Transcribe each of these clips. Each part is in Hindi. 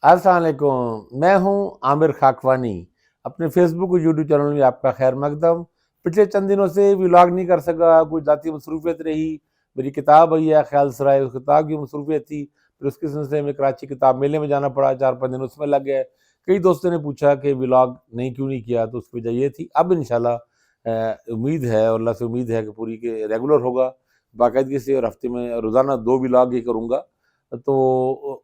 अस्सलाम वालेकुम। मैं हूं आमिर खाकवानी। अपने फेसबुक और यूट्यूब चैनल में आपका खैर मकदम। पिछले चंद दिनों से व्लॉग नहीं कर सका, कुछ ज़ाती मसरूफियत रही। मेरी किताब आई है ख्याल सराय, उस किताब की मसरूफियत थी। फिर उसके सिलसिले में कराची किताब मेले में जाना पड़ा, 4-5 दिन उसमें लग गए। कई दोस्तों ने पूछा कि व्लॉग नहीं क्यों नहीं किया, तो उसकी वजह ये थी। अब इंशाल्लाह उम्मीद है और अल्लाह से उम्मीद है कि पूरी के रेगुलर होगा बाकायदगी से, और हफ्ते में रोज़ाना 2 व्लॉग ही करूँगा। तो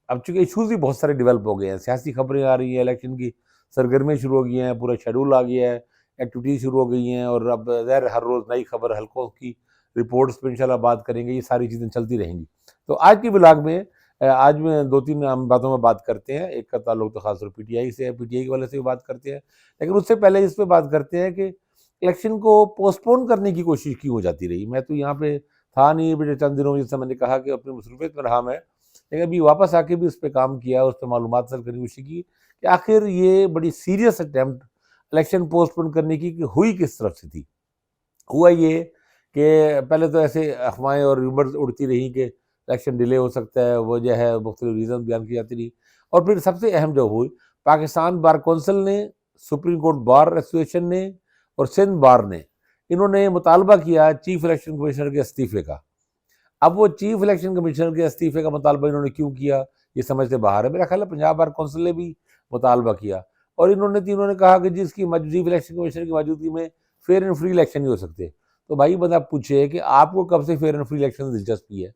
अब चूंकि इशूज़ भी बहुत सारे डेवलप हो गए हैं, सियासी खबरें आ रही हैं, इलेक्शन की सरगर्मियाँ शुरू हो गई हैं, पूरा शेड्यूल आ गया है, एक्टिविटीज़ शुरू हो गई हैं, और अब ज़ाहिर हर रोज़ नई खबर, हलकों की रिपोर्ट्स पे इंशाल्लाह बात करेंगे, ये सारी चीज़ें चलती रहेंगी। तो आज के ब्लॉग में आज में 2-3 हम बातों में बात करते हैं। एक का ताल्लुक तो खासतौर पर पीटीआई से है, पीटीआई के वाले से भी बात करते हैं। लेकिन उससे पहले इस पे बात करते हैं कि इलेक्शन को पोस्टपोन करने की कोशिश क्यों हो जाती रही। मैं तो यहाँ पे था नहीं पिछले चंद दिनों में, जैसे मैंने कहा कि अपनी मसरूफियत में रहा मैं। लेकिन अभी वापस आके भी उस पर काम किया, उस पर मालूमात हासिल करने की कोशिश की कि आखिर ये बड़ी सीरियस अटेम्प्ट इलेक्शन पोस्टपोन करने की कि हुई किस तरफ से थी। हुआ ये कि पहले तो ऐसे अफवाहें और रूमर्स उड़ती रही कि इलेक्शन डिले हो सकता है, वजह है, मुख्तलिफ रीज़न बयान की जाती रही। और फिर सबसे अहम जो हुई, पाकिस्तान बार कौंसिल ने, सुप्रीम कोर्ट बार एसोसिएशन ने और सिंध बार ने, इन्होंने मुतालबा किया चीफ इलेक्शन कमिश्नर के इस्तीफे का। अब वो चीफ इलेक्शन कमिश्नर के इस्तीफे का मुतालबा इन्होंने क्यों किया, ये समझ से बाहर है। मेरा ख्याल है पंजाब बार कौंसिल ने भी मुतालबा किया, और इन्होंने तीनों ने कहा कि जिसकी चीफ इलेक्शन कमिश्नर की मौजूदगी में फेयर एंड फ्री इलेक्शन नहीं हो सकते। तो भाई बंदा पूछे कि आपको कब से फेयर एंड फ्री इलेक्शन में दिलचस्पी है,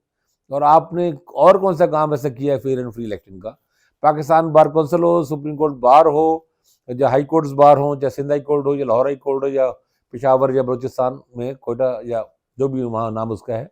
और आपने और कौन सा काम ऐसा किया है फेयर एंड फ्री इलेक्शन का। पाकिस्तान बार कौंसिल हो, सुप्रीम कोर्ट बार हो, या हाई कोर्ट्स बार हो, चाहे सिंध हाई कोर्ट हो, या लाहौर हाई कोर्ट हो, या पेशावर या बलूचिस्तान में कोयटा, या जो भी वहाँ नाम उसका है,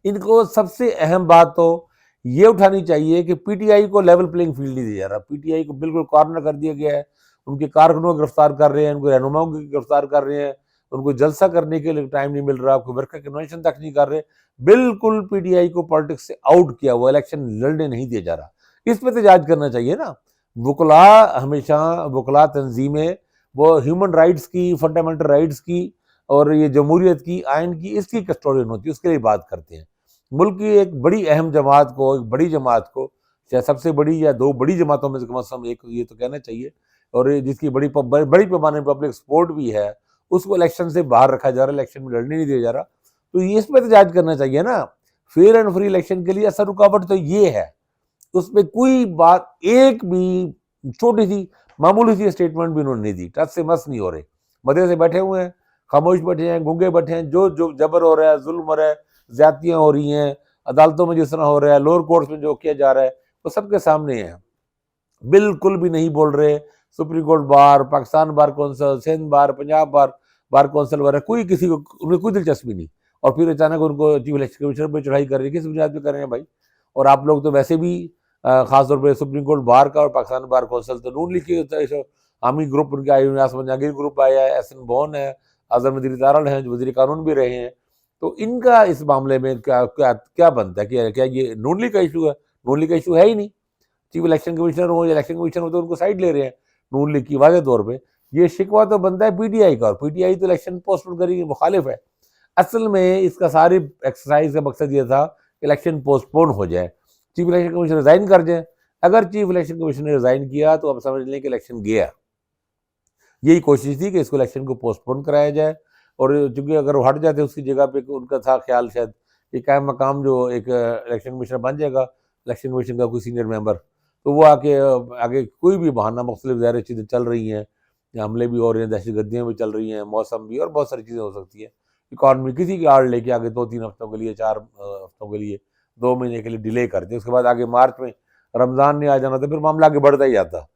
इनको सबसे अहम बात तो ये उठानी चाहिए कि पीटीआई को लेवल प्लेइंग फील्ड नहीं दिया जा रहा। पीटीआई को बिल्कुल कॉर्नर कर दिया गया है। उनके कारकुनों को गिरफ्तार कर रहे हैं, उनको रहनुमाओं को गिरफ्तार कर रहे हैं, उनको जलसा करने के लिए टाइम नहीं मिल रहा, कोई वर्कर कन्वेंशन तक नहीं कर रहे। बिल्कुल पीटीआई को पॉलिटिक्स से आउट किया हुआ, इलेक्शन लड़ने नहीं दिया जा रहा। इस पर एहतजाज करना चाहिए ना। वकला हमेशा, वकला तंजीमें, वो ह्यूमन राइट्स की, फंडामेंटल राइट्स की और ये जमहूरियत की, आइन की, इसकी कस्टोडियन होती है, उसके लिए बात करते हैं। मुल्क की एक बड़ी अहम जमात को, एक बड़ी जमात को, चाहे सबसे बड़ी या 2 बड़ी जमातों में से कम से कम एक, ये तो कहना चाहिए, और जिसकी बड़ी पैमाने पर पब्लिक सपोर्ट भी है, उसको इलेक्शन से बाहर रखा जा रहा है, इलेक्शन में लड़ने नहीं दिया जा रहा। तो ये इस पर एहतजाज करना चाहिए ना। फेयर एंड फ्री इलेक्शन के लिए असर रुकावट तो ये है, उसमें कोई बात एक भी छोटी सी मामूली सी स्टेटमेंट भी उन्होंने नहीं दी। टच से मस नहीं हो रहे, मदे से बैठे हुए हैं, खामोश बैठे हैं, गूंगे बैठे हैं। जो जो जबर हो रहा है, जुल्म हो रहा है, ज्यादतियां हो रही हैं, अदालतों में जिस तरह हो रहा है, लोअर कोर्ट्स में जो किया जा रहा है, वो सबके सामने है। बिल्कुल भी नहीं बोल रहे। Supreme court bar, Pakistan bar council, Sindh बार, पंजाब बार, बार कौंसिल वगैरह, कोई किसी को, उन्हें कोई दिलचस्पी नहीं। और फिर अचानक उनको चीफ इलेक्शन कमिश्नर पर चढ़ाई कर रही है, किस बुनियाद पर कर रहे हैं भाई। और आप लोग तो वैसे भी खासतौर पर सुप्रीम कोर्ट बार का और पाकिस्तान बार कौंसिल तो नून लिखी होता है, आर्मी ग्रुप उनके आए हुए, आसमान जहांगीर ग्रुप आया है, एहसन बोन है, आजम वजीर तारल हैं जो वजीर कानून भी रहे हैं। तो इनका इस मामले में क्या क्या क्या बनता है, क्या ये नून लीग का इशू है? नून लीग का इशू है ही नहीं। चीफ इलेक्शन कमिश्नर हो या इलेक्शन कमिश्नर हो, तो उनको साइड ले रहे हैं नून लीग की, वाजे तौर पे। ये शिकवा तो बनता है पीटीआई का, और पीटीआई तो इलेक्शन पोस्टपोन करने की मुखालिफ है। असल में इसका सारी एक्सरसाइज का मकसद ये था कि इलेक्शन पोस्टपोन हो जाए, चीफ इलेक्शन कमिश्नर रिजाइन कर जाए। अगर चीफ इलेक्शन कमिश्नर ने रिजाइन किया तो अब समझ लें कि इलेक्शन गया। यही कोशिश थी कि इसको इलेक्शन को पोस्टपोन कराया जाए, और चूंकि अगर वो हट जाते उसकी जगह पे, उनका था ख्याल शायद कि कायम मकाम जो एक इलेक्शन कमिश्नर बन जाएगा, इलेक्शन कमीशन का कोई सीनियर मेंबर, तो वो आके आगे कोई भी बहाना, मुख्तलिफ ज़ाहिर चीज़ें चल रही हैं, हमले भी हो रहे हैं, दहशत गर्दियाँ भी चल रही हैं, मौसम भी, और बहुत सारी चीज़ें हो सकती है। इकॉनमी किसी की आड़ लेके आगे 2-3 हफ्तों के लिए, 4 हफ्तों के लिए, 2 महीने के लिए डिले कर दिया। उसके बाद आगे मार्च में रमज़ान ने आ जाना, तो फिर मामला आगे बढ़ता ही जाता।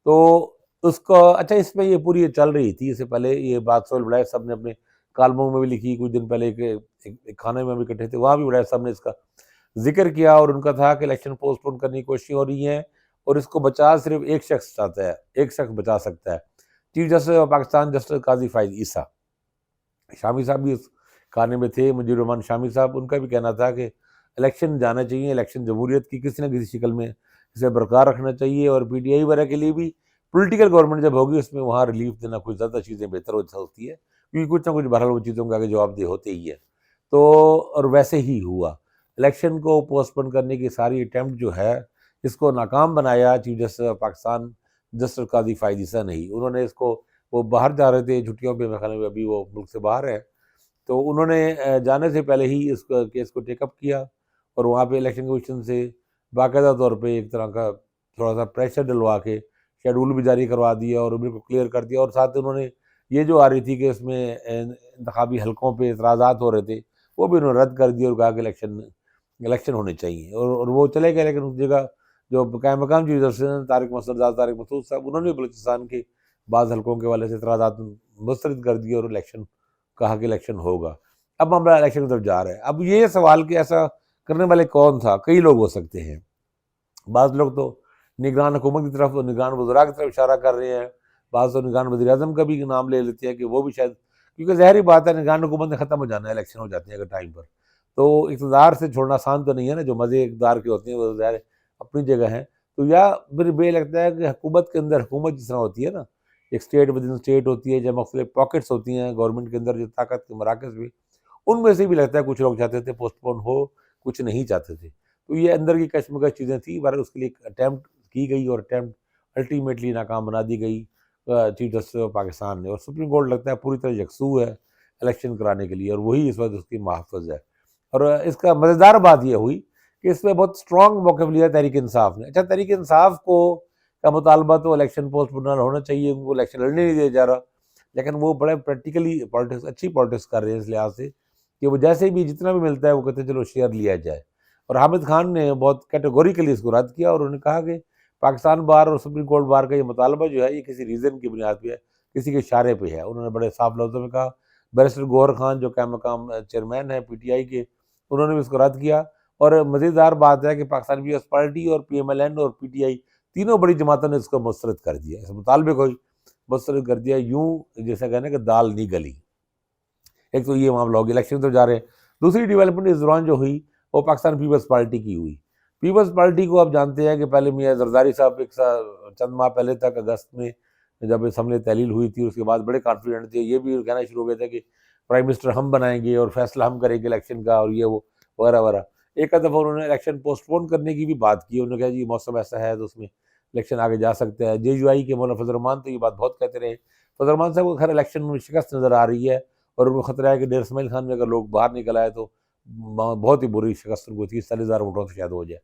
तो उसको अच्छा, इसमें ये पूरी ये चल रही थी, इससे पहले ये बात सोहेल बड़ाई साहब ने अपने कालमों में भी लिखी, कुछ दिन पहले एक खाने में भी इकट्ठे थे, वहाँ भी बड़ाई साहब ने इसका जिक्र किया, और उनका था कि इलेक्शन पोस्टपोन करने की कोशिश हो रही है, और इसको बचा सिर्फ एक शख्स चाहता है, एक शख्स बचा सकता है, chief justice of Pakistan justice Qazi Faez Isa. Shami साहब भी उस खाने में थे, मुजीब रहमान शामी साहब, उनका भी कहना था कि इलेक्शन जाना चाहिए, इलेक्शन जमहूरियत की किसी न किसी शक्ल में इसे बरकरार रखना चाहिए, और पीटीआई वगैरह के लिए भी पॉलिटिकल गवर्नमेंट जब होगी उसमें वहाँ रिलीफ देना कुछ ज़्यादा चीज़ें बेहतर हो सकती है, क्योंकि कुछ ना कुछ बहरहाल वो चीज़ों के आगे जवाबदेह होते ही है। तो और वैसे ही हुआ, इलेक्शन को पोस्टपोन करने की सारी अटैम्प्ट जो है, इसको नाकाम बनाया chief justice of Pakistan justice Qazi Faez Isa नहीं। उन्होंने इसको, वो बाहर जा रहे थे छुट्टियों पे, मेरे ख्याल में अभी वो मुल्क से बाहर है, तो उन्होंने जाने से पहले ही इस केस को टेकअप किया और वहाँ पे इलेक्शन कमीशन से बाकायदा तौर पे एक तरह का थोड़ा सा प्रेशर डलवा के शेड्यूल भी जारी करवा दिया और बिल्कुल क्लियर कर दिया। और साथ ही उन्होंने ये जो आ रही थी कि इसमें इंतखाबी हलकों पे एतराज़ात हो रहे थे, वो भी उन्होंने रद्द कर दिया और कहा कि इलेक्शन होने चाहिए। और वो चले गए, लेकिन उस जगह जो कायम मकाम चीफ जस्टिस हैं तारिक मसूद साहब, उन्होंने भी बलूचिस्तान के बाज़ हलकों के वाले से एतराज़ात मुस्तरद कर दिए और इलेक्शन, कहा कि इलेक्शन होगा। अब मामला इलेक्शन की तरफ जा रहा है। अब ये सवाल कि ऐसा करने वाले कौन था, कई लोग हो सकते हैं। बाज़ लोग तो निगरान हुकूमत की तरफ, निगरान वज़रा की तरफ इशारा कर रहे हैं, बाज़ तो निगरान वज़ीर-ए-आज़म का भी नाम ले लेते हैं कि वो भी शायद, क्योंकि ज़ाहिर-सी बात है निगरान हुकूमत ने ख़त्म हो जाना है, इलेक्शन हो जाते हैं अगर टाइम पर, तो इक़्तिदार से छोड़ना आसान तो नहीं है ना, जो मज़े इक़्तिदार के होते हैं वो ज़ाहिर अपनी जगह हैं। तो या फिर मुझे लगता है कि हुकूमत के अंदर हुकूमत जिस तरह होती है ना, एक स्टेट विद इन स्टेट होती है, जब मुख्तलिफ पॉकेट्स होती हैं गवर्नमेंट के अंदर, जो ताकत के मराकज़ भी, उनमें से भी लगता है कुछ लोग चाहते थे पोस्टपोन हो, कुछ नहीं चाहते थे। तो ये अंदर की कशमकश चीज़ें थी, बहरहाल उसके लिए एक अटेम्प्ट की गई और अटेम्प्ट अल्टीमेटली नाकाम बना दी गई चीफ जस्टिस ऑफ पाकिस्तान ने। और सुप्रीम कोर्ट लगता है पूरी तरह यकसू है इलेक्शन कराने के लिए, और वही इस वक्त उसकी महफ़ूज़ है। और इसका मज़ेदार बात यह हुई कि इसमें बहुत स्ट्रॉन्ग मौक़िफ़ लिया तहरीक इंसाफ ने। अच्छा, तहरीक इंसाफ को का मुतालबा तो इलेक्शन पोस्टपोन होना चाहिए, उनको इलेक्शन लड़ने नहीं दिया जा रहा, लेकिन वो बड़े प्रैक्टिकली पॉलिटिक्स, अच्छी पॉलिटिक्स कर रहे हैं इस लिहाज से कि वो जैसे भी जितना भी मिलता है वो कहते हैं चलो शेयर लिया जाए। और हामिद खान ने बहुत कैटेगोरिकली इसको रद्द किया और उन्होंने कहा कि पाकिस्तान बार और सुप्रीम कोर्ट बार का ये मुतालबा जो है ये किसी रीज़न की बुनियाद पे है, किसी के इशारे पे है। उन्होंने बड़े साफ लफ्ज़ों में कहा। बैरिस्टर गौहर खान जो क़ायम मक़ाम चेयरमैन है पीटीआई के, उन्होंने भी इसको रद्द किया। और मज़ेदार बात है कि पाकिस्तान पीपल्स पार्टी और पीएमएलएन और पीटीआई तीनों बड़ी जमातों ने इसको मुस्तरद कर दिया, इस मुतालबे को ही मुस्तरद कर दिया। यूँ जैसे कहना कि दाल नहीं गली। एक तो ये मामला हो गया, इलेक्शन तो जा रहे हैं। दूसरी डेवलपमेंट इस दौरान जो हुई वो पाकिस्तान पीपल्स पार्टी की हुई। पीपल्स पार्टी को आप जानते हैं कि पहले मियां जरदारी साहब एक चंद माह पहले तक अगस्त में जब असम्बली तहलील हुई थी, उसके बाद बड़े कॉन्फिडेंट थे, ये भी कहना शुरू हो गया था कि प्राइम मिनिस्टर हम बनाएंगे और फैसला हम करेंगे इलेक्शन का और ये वो वगैरह वगैरह। एक दफ़ा उन्होंने इलेक्शन पोस्टपोन करने की भी बात की। उन्होंने कहा जी मौसम ऐसा है तो उसमें इलेक्शन आगे जा सकता है। JUI के मौलाना फजल रहमान तो ये बात बहुत कहते रहे। फजल रहमान साहब को खैर इलेक्शन में शिकस्त नज़र आ रही है और उनको खतरा है कि डेर इसमाइल खान में अगर लोग बाहर निकल आए तो बहुत ही बुरी शिकस्त उनको 30-40 हज़ार वोटों से शायद हो जाए।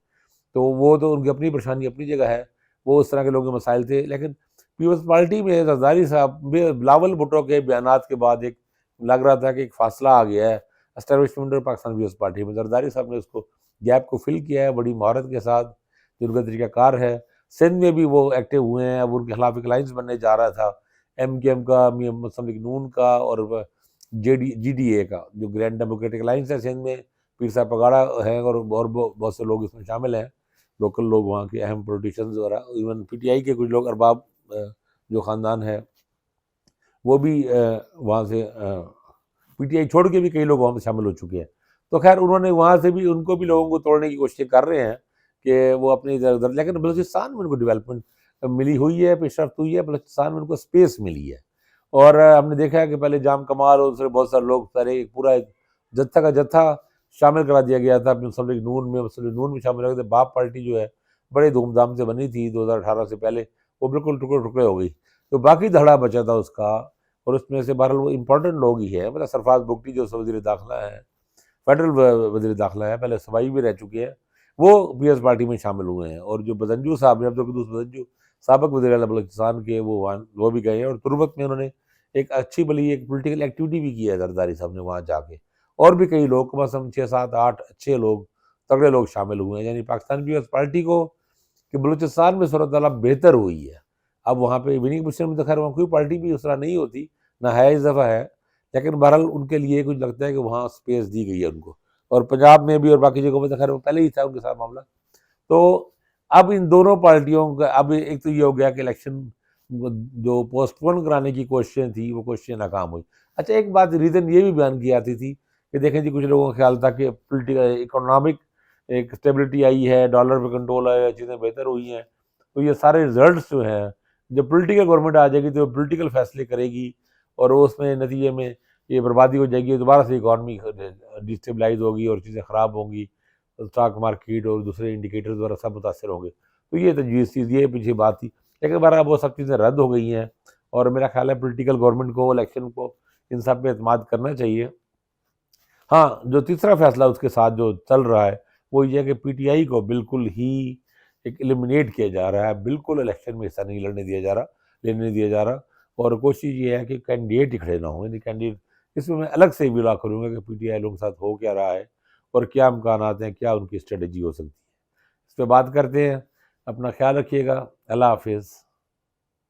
तो वो तो उनकी अपनी परेशानी अपनी जगह है, वो उस तरह के लोगों के मसाइल थे। लेकिन पीपल्स पार्टी में जरदारी साहब बिलावल भुट्टो के बयानात के बाद एक लग रहा था कि एक फासला आ गया है एस्टैब्लिशमेंट और पाकिस्तान पीपल्स पार्टी में। जरदारी साहब ने उसको गैप को फिल किया है बड़ी महारत के साथ, जो उनका तरीक़ाकार है। सिंध में भी वो एक्टिव हुए हैं। अब उनके खिलाफ एक अलायंस बनने जा रहा था MKM का, मुस्लिम लीग नून का और GDA का, जो ग्रैंड डेमोक्रेटिक अलायंस है सिंध में। पीर साहब पगाड़ा है और बहुत से लोग इसमें शामिल हैं, लोकल लोग, वहाँ के अहम पॉलिटिशियंस वगैरह, इवन PTI के कुछ लोग, अरबाब जो ख़ानदान है वो भी वहाँ से PTI छोड़ के भी कई लोग वहाँ पर शामिल हो चुके हैं। तो खैर उन्होंने वहाँ से भी, उनको भी लोगों को तोड़ने की कोशिश कर रहे हैं कि वो अपनी इधर उधर, लेकिन बलूचिस्तान में उनको डेवलपमेंट मिली हुई है, पेशरफ्त हुई है, बलूचिस्तान में उनको स्पेस मिली है। और हमने देखा है कि पहले जाम कमाल और दूसरे बहुत सारे लोग, सारे एक पूरा एक जत्था का जत्था शामिल करा दिया गया था मुस्लिम लीग नून में। मुस्लिम लीग नून में शामिल हो गए थे। बाप पार्टी जो है बड़े धूमधाम से बनी थी 2018 से पहले, वो बिल्कुल टुकड़े टुकड़े हो गई। तो बाकी धड़ा बचा था उसका, और उसमें से बहरहाल वो इंपॉर्टेंट लोग ही है, मतलब सरफराज बुगटी जो वज़ीर दाखिला है, फेडरल वज़ीर दाखिला है, पहले सफाई भी रह चुके हैं, वो पीपल्स पार्टी में शामिल हुए हैं। और जो बदंजू साहब ने, अब्दुल कुद्दूस बदंजू साबिक़ वज़ीर आला बलूचिस्तान के, वो भी गए हैं। और तुर्बत में उन्होंने एक अच्छी भली एक पॉलिटिकल एक्टिविटी भी की है जरदारी साहब ने वहाँ जाके। और भी कई लोग, कम से कम 6-7-8 अच्छे लोग, तगड़े लोग शामिल हुए हैं। यानी पाकिस्तान पीपल्स पार्टी को कि बलूचिस्तान में सूरत-ए-हाल बेहतर हुई है। अब वहाँ पे विनिंग पोजीशन में तो खैर वहाँ कोई पार्टी भी उस तरह नहीं होती, ना है, इस दफ़ा है, लेकिन बहरहाल उनके लिए कुछ लगता है कि वहाँ स्पेस दी गई है उनको। और पंजाब में भी और बाकी जगहों में तो खैर पहले ही था उनके साथ मामला। तो अब इन दोनों पार्टियों का, अब एक तो ये हो गया कि इलेक्शन जो पोस्टपोन कराने की कोशिशें थी, वो कोशिशें नाकाम हुई। अच्छा, एक बात रीज़न ये भी बयान की जाती थी कि देखें जी, कुछ लोगों का ख्याल था कि पोलिटिकल इकोनॉमिक एक स्टेबिलिटी आई है, डॉलर पे कंट्रोल आया, चीज़ें बेहतर हुई हैं, तो ये सारे रिजल्ट्स जो हैं, जब पॉलिटिकल गवर्नमेंट आ जाएगी तो पॉलिटिकल फैसले करेगी और वो उसमें नतीजे में ये बर्बादी हो जाएगी, दोबारा से इकॉनमी डिस्टेबलाइज होगी और चीज़ें ख़राब होंगी। स्टॉक मार्केट और दूसरे इंडिकेटर द्वारा सब मुतासर होंगे। तो ये तजवीज़ थी, ये पीछे बात थी। एक बार अब वो सब चीज़ें रद्द हो गई हैं और मेरा ख्याल है पॉलिटिकल गवर्नमेंट को, इलेक्शन को, इन सब पे एतमाद करना चाहिए। हाँ, जो तीसरा फैसला उसके साथ जो चल रहा है, वो ये है कि पीटीआई को बिल्कुल ही एक एलिमिनेट किया जा रहा है, बिल्कुल इलेक्शन में हिस्सा नहीं लेने दिया जा रहा और कोशिश ये है कि कैंडिडेट ही खड़े ना हों। यानी कैंडिडेट, इसमें मैं अलग से भी करूँगा कि पीटीआई लोगों के साथ हो क्या रहा है और क्या इम्कानात हैं, क्या उनकी स्ट्रेटजी हो सकती है। इस पे बात करते हैं। अपना ख्याल रखिएगा। अल्लाह हाफ़िज़।